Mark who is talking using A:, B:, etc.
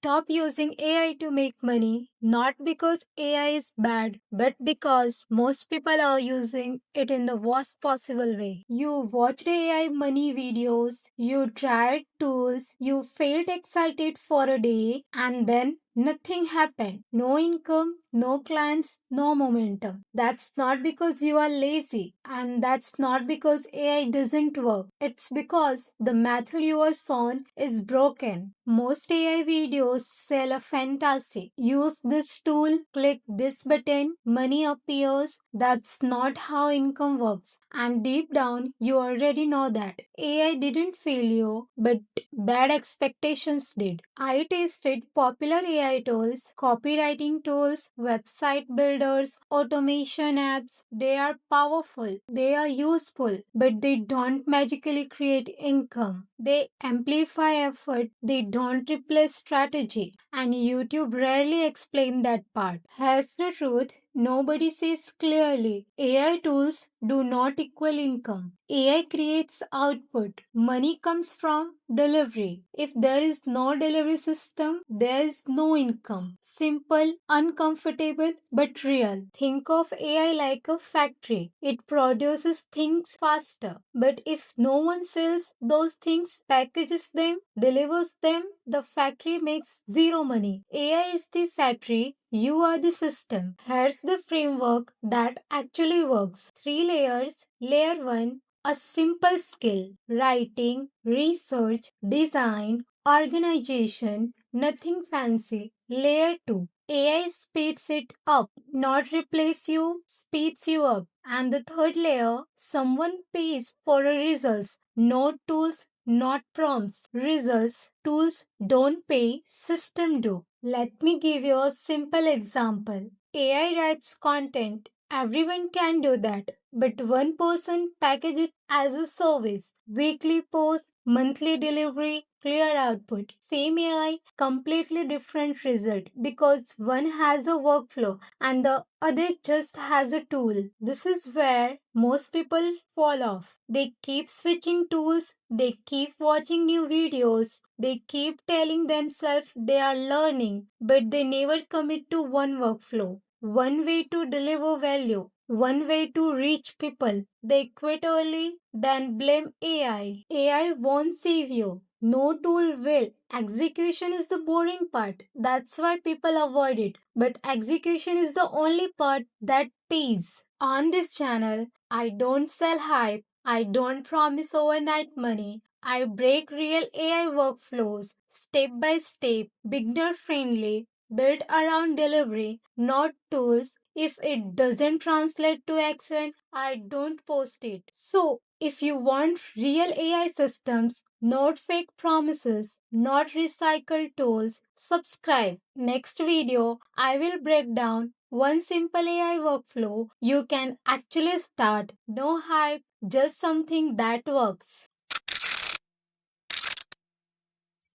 A: stop using AI to make money, not because AI is bad, but because most people are using it in the worst possible way. You watched AI money videos, you tried tools, you felt excited for a day, and then nothing happened. No income, no clients, no momentum. That's not because you are lazy, and that's not because AI doesn't work. It's because the method you are shown is broken. Most AI videos sell a fantasy. Use this tool, click this button, money appears. That's not how income works. And deep down, you already know that. AI didn't fail you, but bad expectations did. I tested popular AI tools, copywriting tools, website builders, automation apps. They are powerful, they are useful, but they don't magically create income. They amplify effort, they don't replace strategy. And YouTube rarely explain that part. Here's the truth. Nobody says clearly AI tools do not equal income. AI creates output. Money comes from delivery. If there is no delivery system, there is no income. Simple, uncomfortable, but real. Think of AI like a factory. It produces things faster. But if no one sells those things, packages them, delivers them, the factory makes zero money. AI is the factory, you are the system. Here's the framework that actually works. Three layers. Layer 1, a simple skill. Writing, research, design, organization, nothing fancy. Layer 2. AI speeds it up, not replace you, speeds you up. And the third layer, someone pays for a results. No tools, not prompts. Results, tools don't pay, system do. Let me give you a simple example. AI writes content. Everyone can do that. But one person packages it as a service. Weekly post, monthly delivery, clear output. Same AI, completely different result because one has a workflow and the other just has a tool. This is where most people fall off. They keep switching tools, they keep watching new videos, they keep telling themselves they are learning, but they never commit to one workflow, one way to deliver value, one way to reach people. They quit early, then blame AI. AI won't save you. No tool will. Execution is the boring part. That's why people avoid it. But execution is the only part that pays. On this channel, I don't sell hype. I don't promise overnight money. I break real AI workflows step by step, beginner friendly, built around delivery, not tools. If it doesn't translate to action, I don't post it. So, if you want real AI systems, not fake promises, not recycled tools, subscribe. Next video, I will break down one simple AI workflow you can actually start. No hype, just something that works.